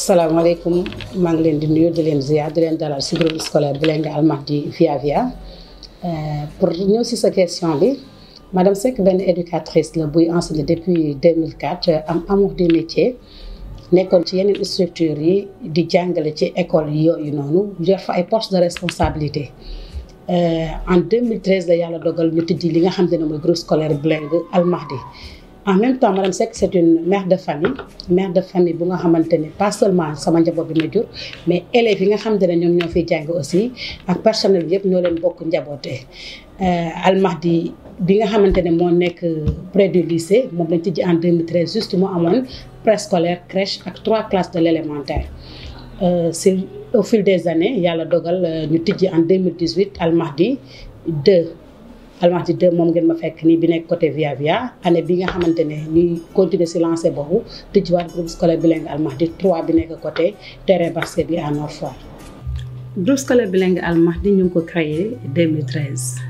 salaamaaleykum maa ngi leen di nuyu di leen ziar di leen dalal si groupe scolaire Bilingue Al Mahdi Via Via pour ñëw si sa question bi madame Seck benn éducatrice la buy enseigner depuis 2004 am amour des métiers nekkoon ci yeneen structures yi di jàngale ci école yooyu noonu yor fa ay postes de responsabilité en 2013 la yàlla dogal ñu tijji li nga xam ne mooy groupe scolaire Bilingue Al Mahdi. En même temps, Madame Seck, c'est une mère de famille bu nga xamante ne pas seulement sama njaboot bi ma jur mais élèves yi nga xamante ne ñoom ñoo fiy jàng aussi ak personnel bi yëpp ñoo leen bokk njabootee. Al Mahdi bi nga xamante ne moo nekk près du lycée moom lañ tijji en 2013 juste mu amoon préscolaire crèche ak 3 classes de l'élémentaire. C'est au fil des années yàlla dogal ñu tijji en 2018 Al Mahdi 2. Al Mahdi 2 moom ngeen ma fekk nii bi nekk côté Via Via année bi nga xamante ne ñuy continuer si lancé boobu tijjiwaat groupe scolaire Bilingue Al Mahdi 3 bi nekk côté terrain basket bi à Nord Foire. Groupe scolaire Bilingue Al Mahdi ñu ngi ko créé 2013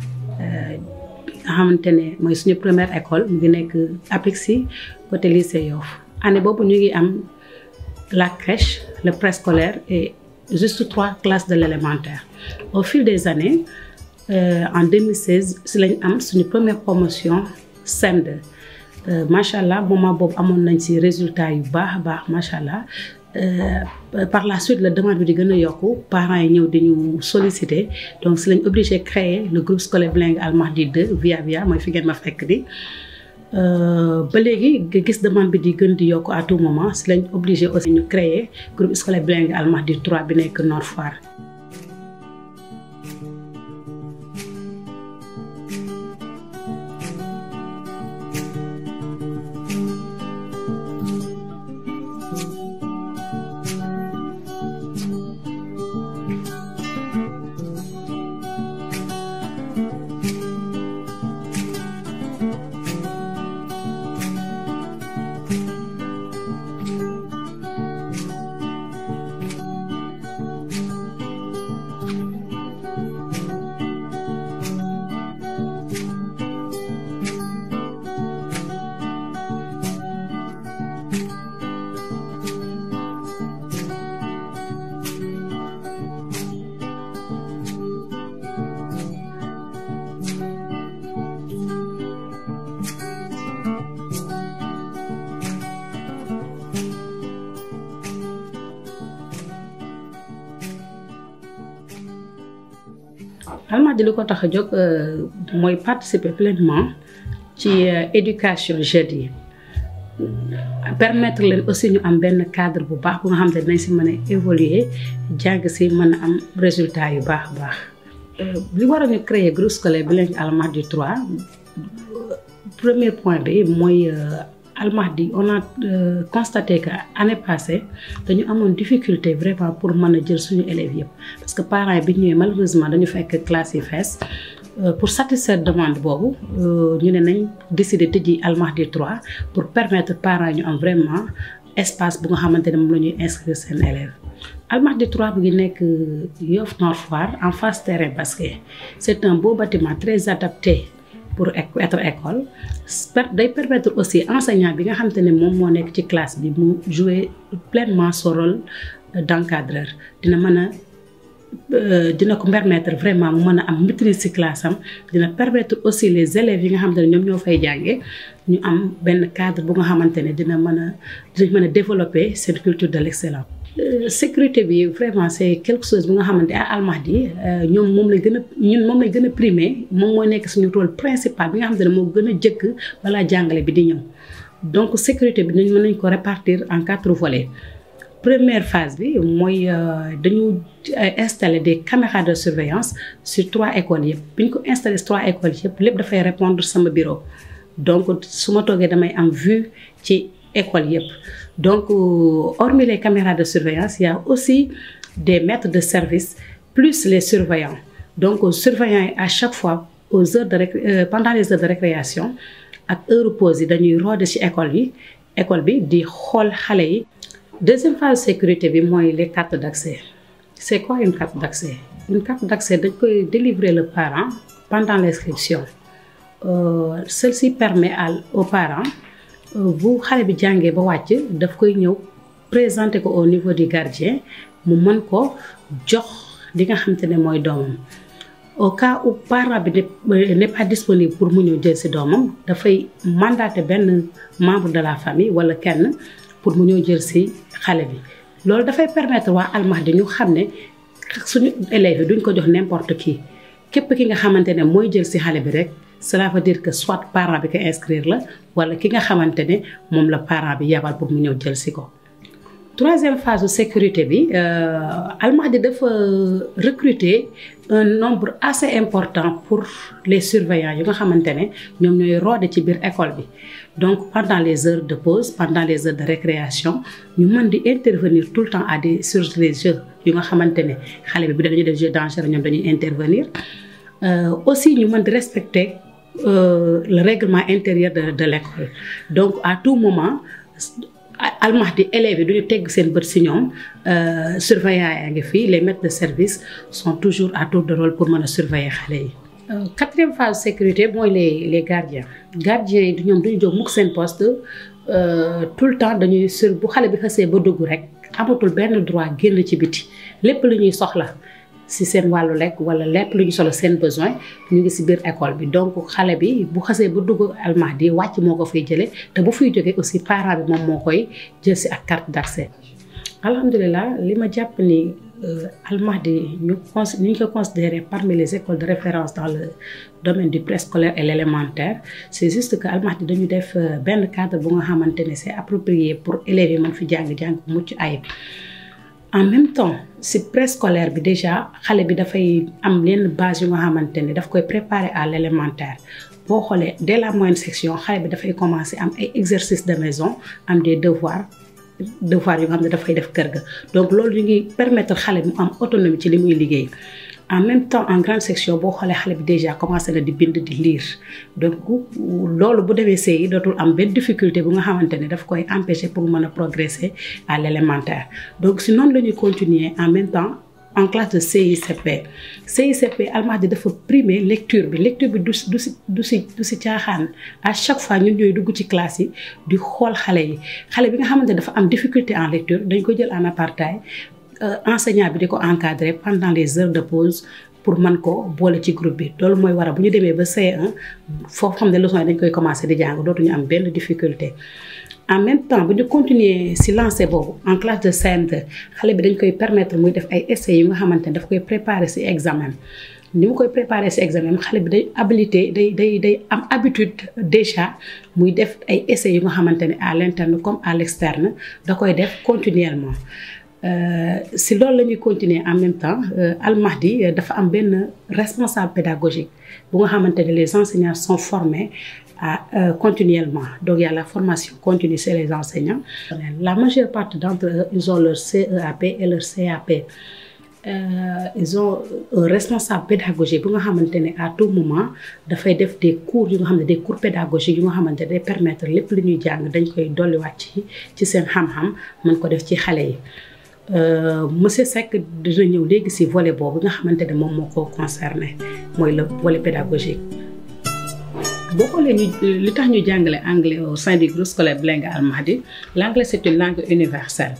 nga xamante ne mooy suñu première école mu ngi nekk Apixi côté lycée Yoff année boobu ñu ngi am la crèche le préscolaire et juste 3 classes de l'élémentaire. Au fil des années. En 2016 si lañ am suñu première promotion CM2 macha allah moment boobu amoon nañ ci résultat yu baax a baax macha allah par la suite la demande bi di gën a yokku parents yi ñëw di ñu solliciter donc si lañ obligé créer le groupe scolaire Bilingue Al Mahdi 2 Via Via mooy fi ngeen ma fekk di ba léegi gis demande bi di gën di yokku à tout moment si lañ obligé aussi ñu créer groupe scolaire Bilingue Al Mahdi 3 bi nekk Nord Foire. Al Mahdi li ko tax a jóg mooy participer pleinement ci éducation jeunes yi permettre leen aussi ñu am benn cadre bu baax bu nga xam ne dinañ si mën a évoluer jàng si mën a am résultat yu baax a baax. li waroon ñu créer groupe scolaire Bilingue Al Mahdi 3 premier point bi mooy Al Mahdi on a constaté que année passée dañu amoon difficulté vraiment pour mën a jël suñu élèves yëpp parce que parents yi bi ñëwee malheureusement dañu fekk classe yi fees pour satisfaire demande boobu ñu ne nañ décider tëjji Al Mahdi 3 pour permettre parents yi ñu am vraiment espace bu nga xamante ne moom la ñuy inscrire seen élèves. Al Mahdi 3 bu ngi nekk Yoff Nord Foire en face terrain basket c'est un beau bâtiment très adapté pour être école day permettre aussi enseignant bi nga xamante ne moom moo nekk ci classe bi mu jouer pleinement son rôle d'encadreur dina mën a dina ko permettre vraiment mu mën a am maîtrise ci classe am dina permettre aussi les élèves yi nga xamante ne ñoom ñoo fay jàngee ñu am benn cadre bu nga xamante ne dinañ mën a développer cette culture de l'excellence. Sécurité bi vraiment c'est quelque chose bu nga xamante ne Al Mahdi ñoom moom lañ gën a primer moom mooy nekk suñu rôle principal bi nga xamante ne moo gën a jëkk balaa jàngale bi di ñëw donc sécurité bi mën nañ ko répartir en 4 volets. Première phase bi mooy dañu installer des caméras de surveillance sur 3 écoles yëpp bi ñu ko installer 3 écoles yëpp lépp dafay répondre sama bureau donc su ma toogee damay am vue ci école yëpp. Donc hormis les caméras de surveillance, il y a aussi des maîtres de service plus les surveillants. Donc surveillants à chaque fois aux heures pendant les heures de récréation ak heure pause yi dañuy roode ci école bi di xool xale yi. Deuxième phase de sécurité bi mooy les cartes d'accès. C'est quoi une carte d'accès? Une carte d'accès dañ koy délivrer le parent pendant l'inscription. Celle-ci permet aux parents bu xale bi jàngee ba wàcc daf koy ñëw présenter ko au niveau du gardien mu mën ko jox li nga xamante ne mooy doomam. Au cas où parent bi n'est pas disponible pour mu ñëw jël ci doomam dafay mandater benn membre de la famille wala kenn pour mu ñëw jël ci xale bi. Loolu dafay permettre waa Al Mahdi ñu xam ne suñu élèves yi duñ ko jox n'importe qui képp ki nga xamante ne mooy jël ci xale bi rek. Cela veut dire que soit parent bi ko inscrire la wala ki nga xamante ne moom la parent bi yabal pour mu ñëw jël ci ko. Troisième phase de sécurité bi Al Mahdi dafa recruter un nombre assez important pour les surveillants yi nga xamante ne ñoom ñooy roode ci biir école bi. Donc pendant les heures de pause pendant les heures de récréation ñu mën di intervenir tout le temps sur les jeux yi nga xamante ne xale bi bu dañuy def jeu dangereux ñoom dañuy intervenir. Aussi ñu mën di respecter le règlement intérieur de l'école. Donc à tout moment Al Mahdi élèves yi duñu tegg seen bët ci ñoom surveillants yaa ngi fii les maîtres de service sont toujours à tour de rôle pour mën a surveiller xale yi. Quatrième phase de sécurité mooy les gardiens. Gardiens yi ñoom duñu jóg mukk seen poste tout le temps dañuy bu xale bi xasee ba dugg rek amatul benn droit génn ci biti lépp lu ñuy soxla ci seen wàllu lekk wala lépp lu ñu solo seen besoin ñu ngi ci biir école bi. Donc xale bi bu xasee ba dugg Al Mahdi wàcc moo ko fay jëlee te bu fiy jógee aussi parent bi moom moo koy jël ci ak carte d'accès. Alhamdulilah li ma jàpp ni Al Mahdi ñu ko considéré parmi les écoles de référence dans le domaine du préscolaire et l'élémentaire. C'est juste que Al Mahdi dañu def benn cadre bu nga xamante ne c'est approprié pour élèves yi mën fi jàng mucc ayib. En même temps si préscolaire bi déjà xale bi dafay am yenn base yu nga xamante ne daf koy préparer à l'élémentaire. Boo xoolee dès la moyenne section xale bi dafay commencer am ay exercices de maison am des devoirs yu nga xam ne dafay def kër ga. Donc loolu ñu ngi permettre xale bi mu am autonomie ci li muy liggéey. En même temps en grande section boo xoolee xale bi déjà commencé na di bind di lire donc loolu bu demee CI dootul am benn difficulté bu nga xamante ne daf koy empêcher pour mën a progresser à l'élémentaire. Donc si noonu la ñuy continuer en même temps en classe de CICP Al Mahdi dafa primer lecture bi du si caaxaan. À chaque fois ñun ñooy dugg ci classe yi di xool xale bi nga xamante ne dafa am difficulté en lecture dañ ko jël en aparté. Enseignant bi di ko encadrer pendant les heures de pause pour mën ko boole ci groupe bi loolu mooy waral bu ñu demee ba C1 foofu xam ne leçon yi dañ koy commencer di jàng dootuñu am benn difficulté. En même temps bu ñu continuer ci lancé boobu en classe de CM2 xale bi dañ koy permettre muy def ay essais yu nga xamante ne daf koy préparer ci examen. Ni mu koy préparer ci examen xale bi day habilité day am habitude déjà muy def ay essais yu nga xamante ne à l'interne comme à l'externe da koy def continuellement. Si loolu la ñuy continuer en même temps Al Mahdi dafa am benn responsable pédagogique bu nga xamante ne les enseignants sont formés continuellement. Donc il y a la formation continue chez les enseignants. La majeure partie d'entre eux ils ont leur CEAP et leur CAP. Ils ont un responsable pédagogique bu nga xamante ne à tout moment dafay def des cours yu nga xam ne des cours pédagogiques yu nga xamante ne day permettre lépp lu ñuy jàng dañ koy dolliwaat ci seen xam-xam mën ko def ci xale yi. Monsieur Seck dina ñëw léegi ci volet boobu nga xamante ne moom moo ko concerné mooy le volet pédagogique. Boo xoolee li tax ñu jàngale anglais au sein du groupe scolaire bilingue Al Mahdi, l'anglais c'est une langue universelle.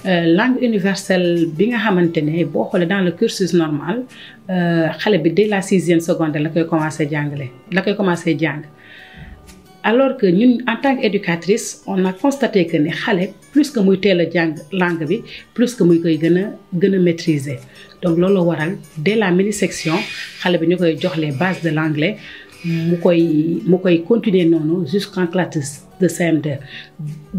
Langue universelle bi nga xamante ne boo xoolee dans le cursus normal xale bi dès la 6e secondaire la koy commencé jàng. Alors que ñun en tant qu'éducatrice on a constaté que ne xale plus que muy teel a jàng langue bi plus que muy koy gën a maîtriser. Donc loolu waral dès la mini-section xale bi ñu koy jox les bases de l'anglais mu koy continuer noonu jusqu'en classe de CM2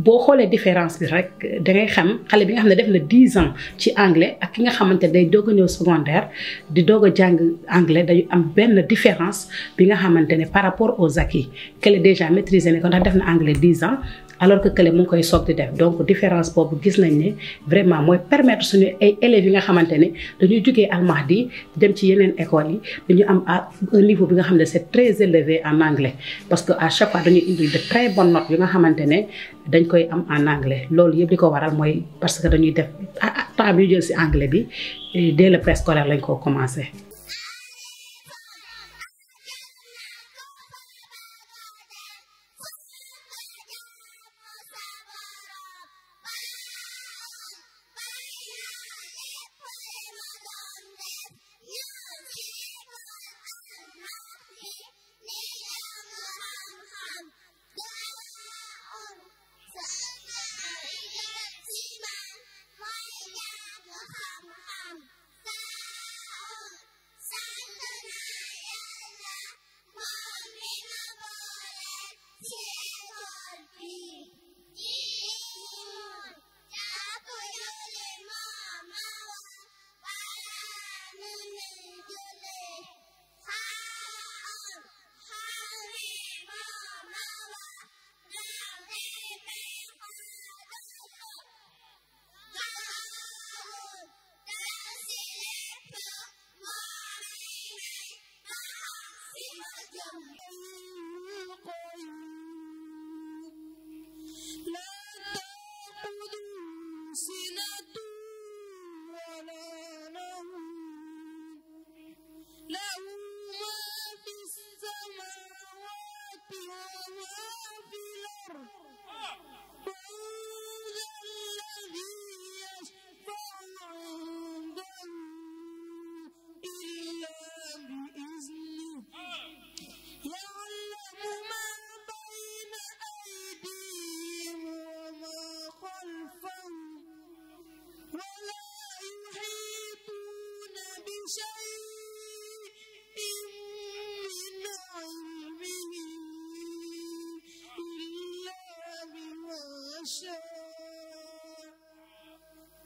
boo xoolee différence bi rek da ngay xam xale bi nga xam ne def na 10 ans ci anglais ak ki nga xamante day doog a ñëw secondaire di doog a jàng anglais dañu am benn différence bi nga xamante ne par rapport aux acquis qu'elle est déjà maîtrisé ne ko ndax def na anglais 10 ans alors que kële mu ngi koy soog di def donc différence boobu gis nañ ne vraiment mooy permettre suñu ay élèves yi nga xamante ne dañuy jógee Al Mahdi dem ci yeneen écoles yi dañu am à un niveau bi nga xam ne c'est très élevé en anglais parce que à chaque fois dañuy indi de très bonnes notes yu nga xamante ne dañ koy am en anglais loolu yëpp li ko waral mooy parce que dañuy def temps bi ñu jël ci anglais bi dès le préscolaire lañ ko commencé.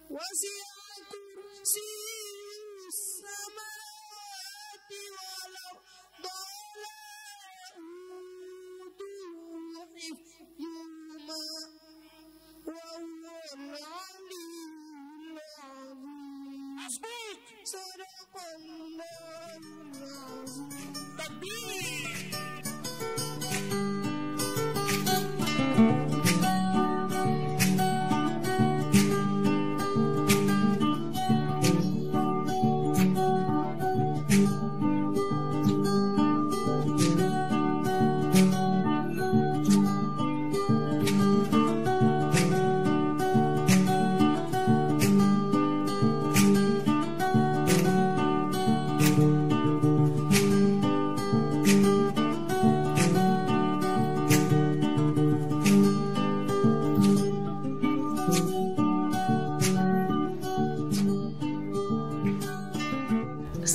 وسع كرسيه السماوات والأرض ولا يؤوده حفظهما وهو العلي العظيم. صدق الله العظيم. تكبير.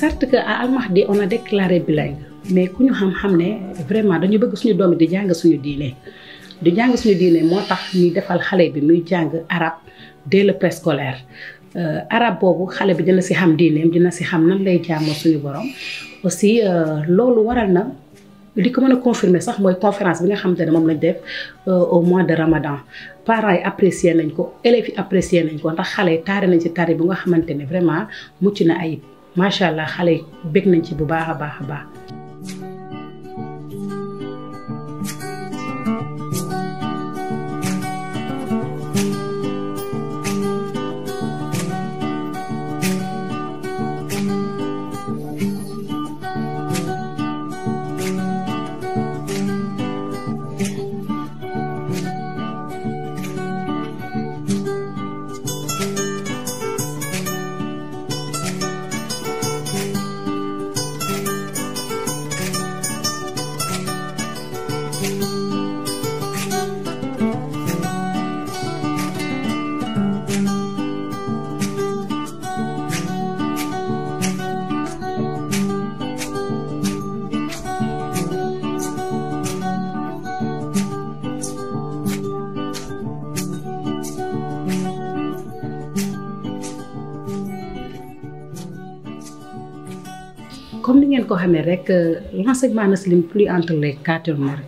certes que à Al Mahdi on a déclaré bilingue mais ku ñu xam ne vraiment dañu bëgg suñu doom di jàng suñu diine moo tax ñuy defal xale bi muy jàng arabe dès le préscolaire arabe boobu xale bi dina si xam diineem dina si xam nan lay jaamoo suñu borom aussi loolu waral na li ko mën a confirmer sax mooy conférence bi nga xamante ne moom lañ def au mois de Ramadan parents yi apprécier nañ ko élèves yi apprécier nañ ko ndax xale yi taari nañ ci tari bi nga xamante ne vraiment mucc na ayib macha allah xale yi bég nañ ci bu baax a baax a baax. ngeen ko xamee rek l'enseignement ne se limite plus entre les quatre murs.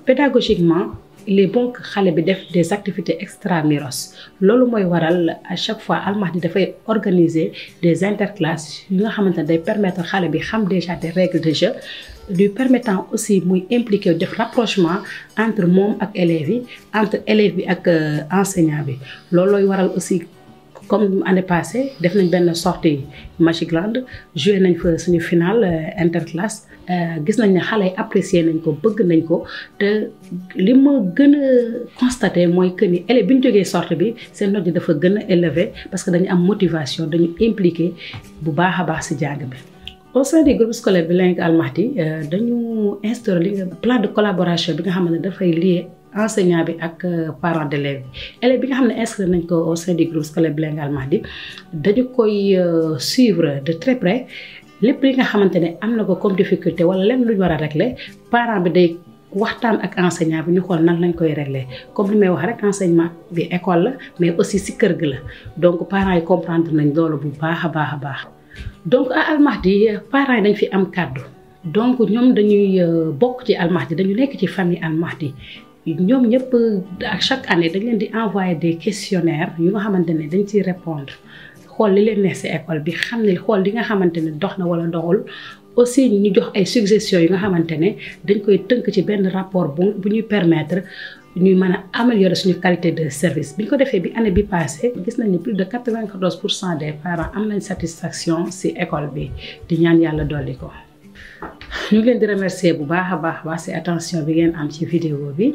Pédagogiquement il est bon que xale bi def des activités extramuros loolu mooy waral à chaque fois Al Mahdi dafay organiser des interclasses yi nga xamante ne day permettre xale bi xam déjà des règles de jeu lui permettant aussi muy impliqué def rapprochement entre moom ak élèves yi entre élève bi ak enseignant bi loolu looy waral aussi. Comme année passée def nañ benn sortie Magic Land joué nañ fa suñu finale interclasse gis nañ ne xale yi apprécié nañ ko bëgg nañ ko te li ma gën a constaté mooy que ni élèves bi ñu jógee sortie bi seen note yi dafa gën a élevé parce que dañu am motivation dañu impliqué bu baax a baax ci jàng bi. Au sein du groupe scolaire bilingue Al Mahdi dañu instauré li plan de collaboration bi nga xam ne dafay lié. Enseignant bi ak parents d'élèves élèves bi nga xam ne inscrit nañ ko au sein du groupe scolaire bilingue Al Mahdi dañu koy suivre de très près lépp li nga xamante ne am na ko comme difficulté wala lenn lu ñu war a régler parent bi day waxtaan ak enseignant bi ñu xool nan lañ koy régler comme li may wax rek enseignement bi école la mais aussi ci kër gi la donc parents yi comprendre nañ loolu bu baax a baax a baax donc à Al Mahdi parents yi dañ fi am kàddu donc ñoom dañuy bokk ci Al Mahdi dañu nekk ci famille Al Mahdi ñoom ñëpp à chaque année dañ leen di envoyer des questionnaires yu nga xamante ne dañ ciy répondre xool li leen neex ci école bi xam ne xool li nga xamante ne dox na wala doxul aussi ñu jox ay suggestions yi nga xamante ne dañ koy tënk ci benn rapport bu ñuy permettre ñuy mën a améliorer suñu qualité de service bi ñu ko defee bi année bi passée gis nañ ni plus de 94% des parents am nañ satisfaction ci école bi di ñaan yàlla dolli ko. ñu ngi leen di remercier bu baax a baax ci attention bi ngeen am ci vidéo bi.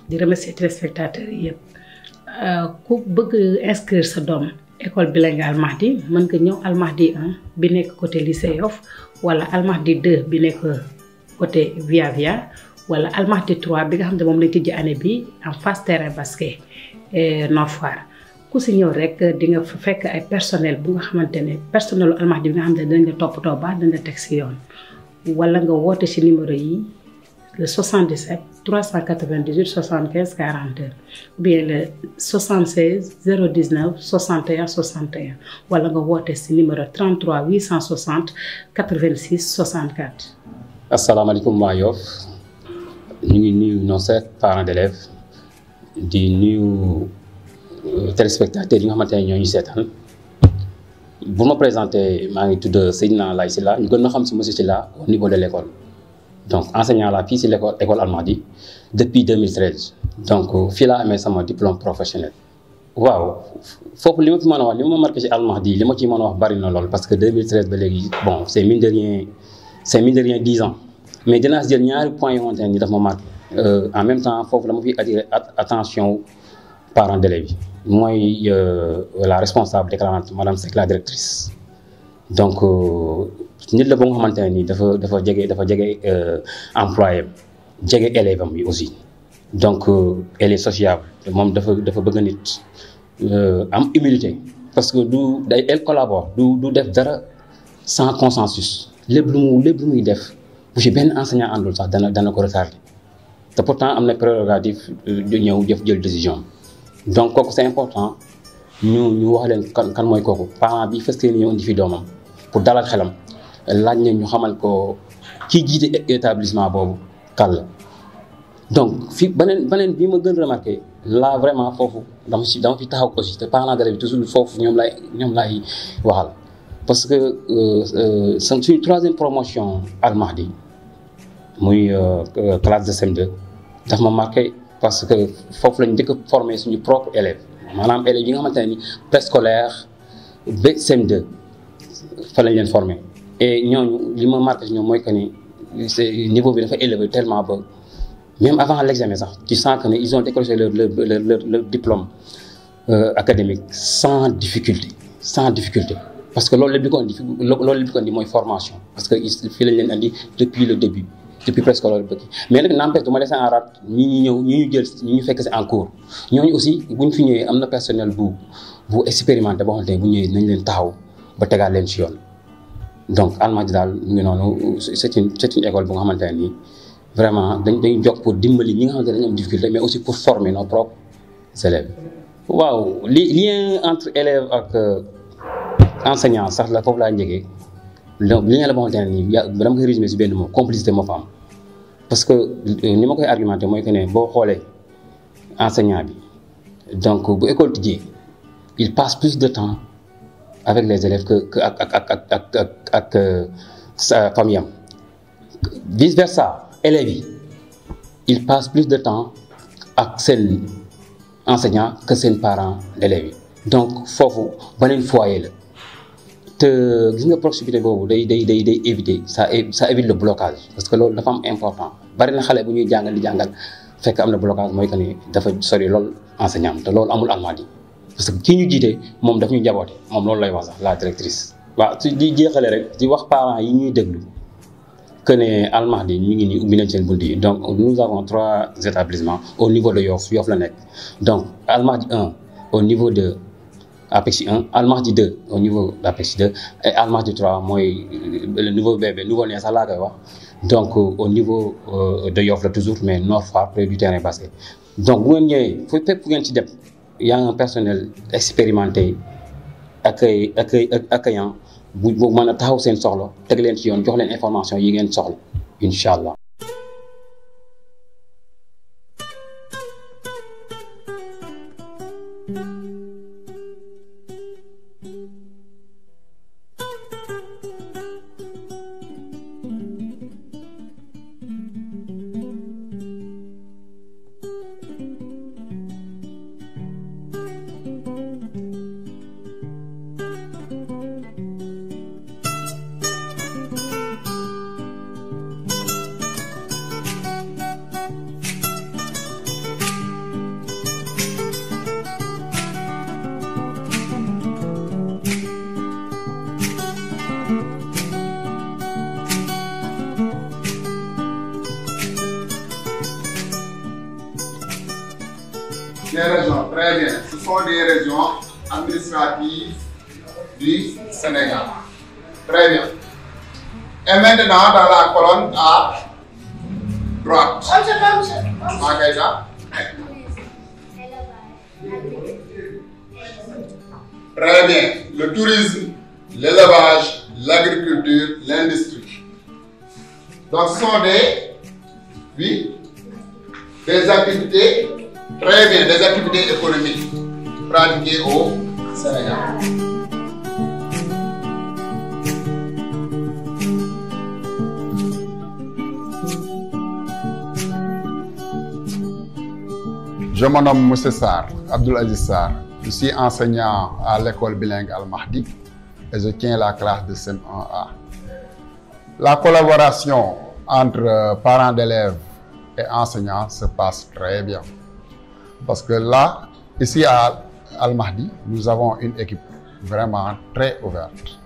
di remercier téléspectateurs yi yëpp ku bëgg inscrire sa doom école bilingue Al Mahdi mën nga ñëw Al Mahdi 1 bi nekk côté lycée Yoff wala Al Mahdi 2 bi nekk côté Via Via wala Al Mahdi 3 bi nga xam ne moom lañ tijji année bi en face terrain basket Nord Foire ku si ñëw rek di nga fa fekk ay personnel bu nga xamante ne personnelu Al Mahdi bi nga xam ne dañ la toppatoo baax dañ la teg si yoon wala nga woote si numéro yi le 77 398 75 42 ou bien le 76 019 61 61 wala nga woote si numéro 33 860 86 64. asalaamaaleykum waa Yoff ñu ngi nuyu nos chers parents d'élèves di nuyu téléspectateurs yi nga xamante ne ñoo ñu seetaan bu ma présenté maa ngi tudd Seydina Laye Sylla ñu gën ma xam si monsieur Sylla au niveau de l'école. Donc enseignant la fii si l'école Al Mahdi depuis 2013 donc fii laa amee sama diplôme professionnel. waaw foofu li ma fi mën a wax li ma marqué ci Al Mahdi li ma ci mën a wax bari na lool parce que 2013 ba léegi bon c'est mine de rien 10 ans mais dinaa si jël ñaari points yoo xamante ne ni daf ma marqué en même temps foofu dama fi attirer attention parents d'élèves yi mooy la responsable déclarante madame Seck la directrice donc. nit la ba nga xamante ne nii dafa jege employé jege élève am yi aussi donc elle est sociable moom dafa bëgg nit am humilité parce que elle collabore du def dara sans consensus lépp lu muy def bu ci benn enseignant àndul sax dana ko retardé te pourtant am na prérogative du ñëw jël décision donc kooku c'est important ñu wax leen kan mooy kooku parent bi fas yéene ñëw indi fi doomam pour dalal xelam. laaj nañ ñu xamal ko kii jiite établissement boobu kan la donc fi beneen bi ma gën remarqué là vraiment foofu dama fi taxaw aussi te parents d'élèves bi toujours foofu ñoom lay waxal parce que suñu troisième promotion Al Mahdi muy classe de CM2 daf ma marqué parce que foofu lañ njëkk a formé suñu propre élèves maanaam élèves yi nga xamante ne ni préscolaire ba CM2 fa lañ leen formé. et ñooñu li ma marqué ci ñoom mooy que ni niveau bi dafa élevé tellement ba même avant l'examen sax tu sens que ne ils ont décroché leur diplôme académique sans difficulté parce que loolu lépp li ko indi mooy formation parce que fii lañ leen andi depuis le début depuis presque loolu bëgg mais nag n'empêche du ma laisser en rate ñi ñu fekk si en cours ñooñu aussi buñ fi ñëwee am na personnel bu expérimenté boo xamante ne bu ñëwee nañ leen taxaw ba tegaat leen ci yoon. donc Al Mahdi daal mu ngi noonu c'est une école bu nga xamante ne nii vraiment dañuy jóg pour dimbali ñi nga xamante ne dañu am difficulté mais aussi pour former nos propres élèves. waaw lien entre élèves ak enseignants sax la foofu laa njëkkee donc lien la boo xamante ne nii dama koy résumer si benn mot complicité moo fa am parce que ni ma koy argumenté mooy que ne boo xoolee enseignant bi donc bu école tijjee il passe plus de temps avec les élèves que ak sa famille am vice versa élèves yi il passe plus de temps ak seen enseignant que seen parents d'élèves yi donc foofu beneen foyer la te gis nga proximité boobu day éviter ça évite le blocage parce que loolu dafa am important bari na xale bu ñuy jàngal di jàngal fekk am na blocage mooy que ni dafa sori lool enseignant te loolu amul Almadies parce que kii ñu jiite moom daf ñu jaboote moom loolu lay wax sax la directrice. waaw su di jeexale rek di wax parents yi ñuy déglu que ne Almadies ñu ngi nii ubbi nañ seen bunt yi donc nous avons 3 établissements au niveau de Yoff la nekk donc Almadies 1 au niveau de APEXI 1 Almadies 2 au niveau d'APEXI 2 et Almadies 3 mooy le nouveau bébé nouveau-né sax laa koy wax donc au niveau de Yoff la toujours mais Nord Foire près du terrain basket donc bu ngeen ñëwee fépp fu ngeen ci dem y a un personnel expérimenté accueillant bu mën a taxaw seen soxla teg leen ci yoon jox leen information yi ngeen soxla incha allah. Des régions, très bien. Ce sont des régions administratives du Sénégal. Très bien. Et maintenant, dans la colonne à droite. Magaïda. Très bien. Le tourisme, l'élevage, l'agriculture, l'industrie. Donc, ce sont des activités. Très bien, des activités économiques pratiquées au Sénégal. Je me nomme M. Sarr, Abdoul Aziz Sarr. Je suis enseignant à l'école bilingue Almadies et je tiens la classe de CM1A. La collaboration entre parents d'élèves et enseignants se passe très bien. Parce que là, ici à Almadies, nous avons une équipe vraiment très ouverte,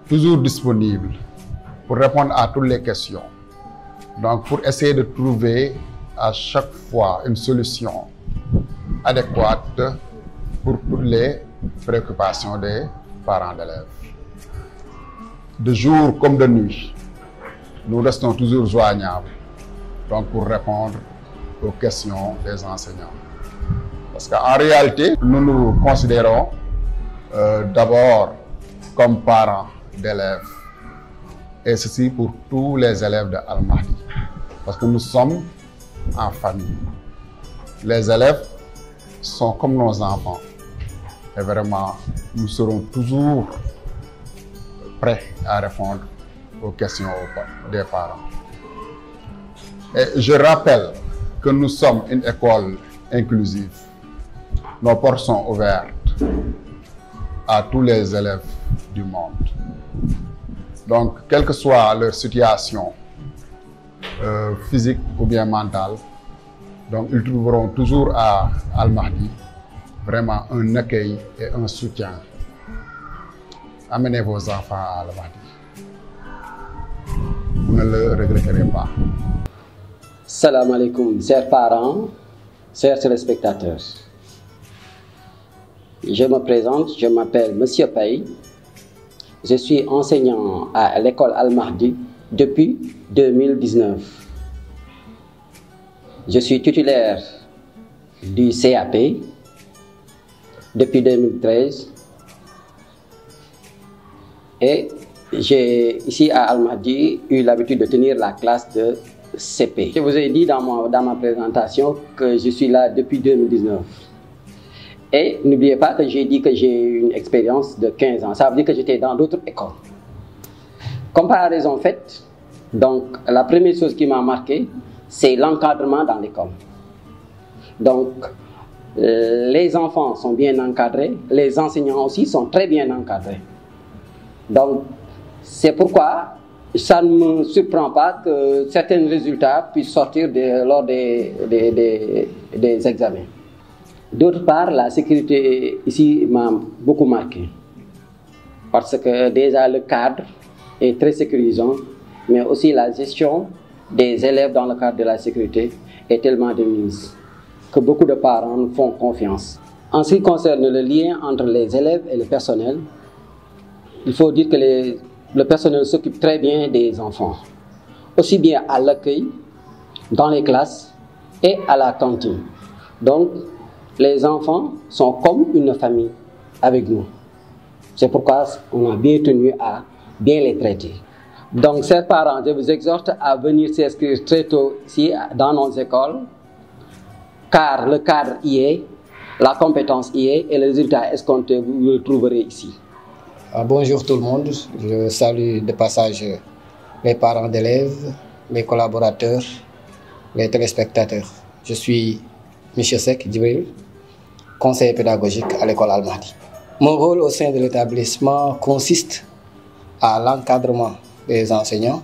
toujours disponible pour répondre à toutes les questions. Donc, pour essayer de trouver à chaque fois une solution adéquate pour toutes les préoccupations des parents d'élèves. De jour comme de nuit, nous restons toujours joignables donc pour répondre aux questions des enseignants. Parce qu'en réalité, nous nous considérons d'abord comme parents d'élèves, et ceci pour tous les élèves de Almadies, parce que nous sommes en famille. Les élèves sont comme nos enfants, et vraiment, nous serons toujours prêts à répondre aux questions des parents. Et je rappelle que nous sommes une école inclusive. Nos portes sont ouvertes à tous les élèves du monde. Donc, quelle que soit leur situation physique ou bien mentale, donc ils trouveront toujours à Almadies vraiment un accueil et un soutien. Amenez vos enfants à Almadies. Vous ne le regretterez pas. Salam alaikum, chers parents, chers téléspectateurs. Je me présente, je m'appelle Monsieur Paye. Je suis enseignant à l'école Almadies depuis 2019. Je suis titulaire du CAP depuis 2013 et j'ai ici à Al Mahdi eu l'habitude de tenir la classe de CP. Je vous ai dit dans ma présentation que je suis là depuis 2019. Et n'oubliez pas que j'ai dit que j'ai une expérience de 15 ans. Ça veut dire que j'étais dans d'autres écoles. Comparaison faite, donc la première chose qui m'a marqué, c'est l'encadrement dans l'école. Donc, les enfants sont bien encadrés, les enseignants aussi sont très bien encadrés. Donc, c'est pourquoi ça ne me surprend pas que certains résultats puissent sortir lors des examens. D'autre part, la sécurité ici m'a beaucoup marqué. Parce que déjà le cadre est très sécurisant, mais aussi la gestion des élèves dans le cadre de la sécurité est tellement de mise que beaucoup de parents nous font confiance. En ce qui concerne le lien entre les élèves et le personnel, il faut dire que le personnel s'occupe très bien des enfants, aussi bien à l'accueil, dans les classes et à la cantine. Donc, les enfants sont comme une famille avec nous. C'est pourquoi on a bien tenu à bien les traiter. Donc, chers parents, je vous exhorte à venir s'inscrire très tôt ici dans nos écoles, car le cadre y est, la compétence y est et le résultat escompté, vous le trouverez ici. Bonjour tout le monde, je salue de passage les parents d'élèves, les collaborateurs, les téléspectateurs. Je suis M. Sek Djibril, conseiller pédagogique à l'école Al Mahdi. Mon rôle au sein de l'établissement consiste à l'encadrement des enseignants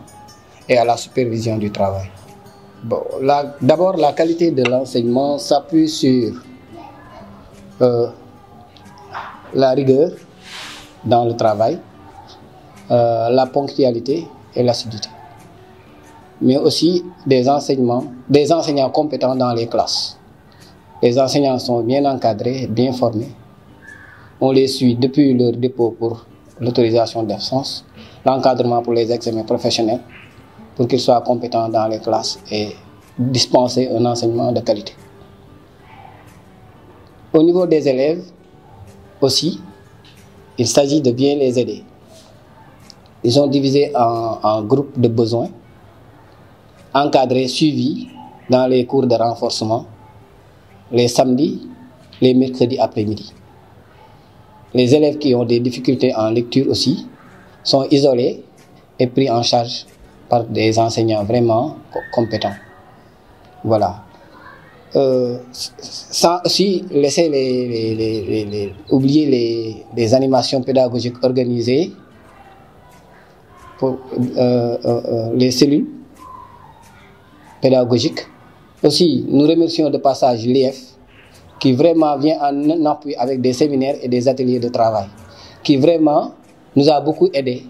et à la supervision du travail. Bon, d'abord, la qualité de l'enseignement s'appuie sur la rigueur dans le travail, la ponctualité et l'assiduité, mais aussi des enseignants compétents dans les classes. Les enseignants sont bien encadrés, bien formés. On les suit depuis leur dépôt pour l'autorisation d'absence, l'encadrement pour les examens professionnels, pour qu'ils soient compétents dans les classes et dispenser un enseignement de qualité. Au niveau des élèves aussi, il s'agit de bien les aider. Ils sont divisés en groupes de besoins, encadrés, suivis dans les cours de renforcement, les samedis, les mercredis après-midi. Les élèves qui ont des difficultés en lecture aussi sont isolés et pris en charge par des enseignants vraiment compétents. Voilà. Sans aussi laisser oublier les animations pédagogiques organisées pour les cellules pédagogiques. Aussi, nous remercions de passage l'IF qui vraiment vient en appui avec des séminaires et des ateliers de travail, qui vraiment nous a beaucoup aidé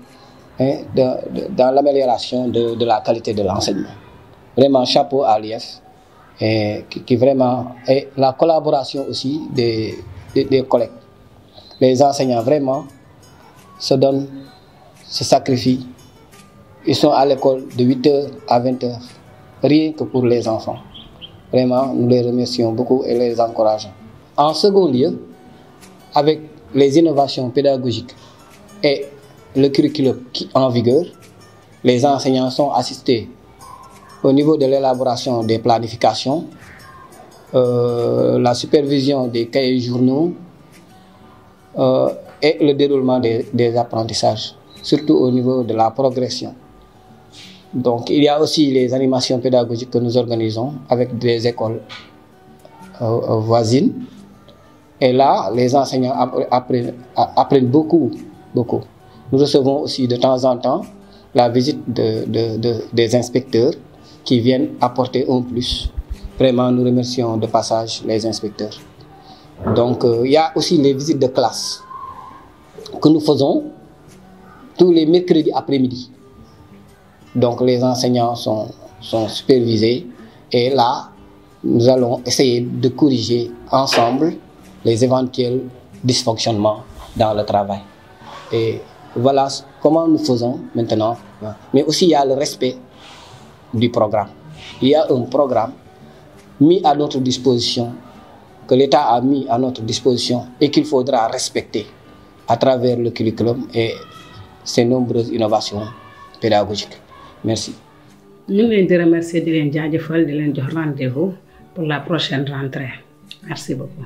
dans l'amélioration de la qualité de l'enseignement. Vraiment, chapeau à l'IF. Et la collaboration aussi des collègues. Les enseignants vraiment se donnent, se sacrifient. Ils sont à l'école de 8h à 20h, rien que pour les enfants. Vraiment, nous les remercions beaucoup et les encourageons. En second lieu, avec les innovations pédagogiques et le curriculum en vigueur, les enseignants sont assistés au niveau de l'élaboration des planifications, la supervision des cahiers journaux et le déroulement des apprentissages, surtout au niveau de la progression. Donc, il y a aussi les animations pédagogiques que nous organisons avec des écoles voisines. Et là, les enseignants apprennent beaucoup. Nous recevons aussi de temps en temps la visite des inspecteurs qui viennent apporter un plus. Vraiment, nous remercions de passage les inspecteurs. Donc, il y a aussi les visites de classe que nous faisons tous les mercredis après-midi. Donc, les enseignants sont supervisés et là, nous allons essayer de corriger ensemble les éventuels dysfonctionnements dans le travail. Et voilà comment nous faisons maintenant. Mais aussi, il y a le respect du programme. Il y a un programme mis à notre disposition, que l'État a mis à notre disposition et qu'il faudra respecter à travers le curriculum et ces nombreuses innovations pédagogiques. Merci. Nous voulons remercier de l'India, de l'India rendez-vous pour la prochaine rentrée. Merci beaucoup.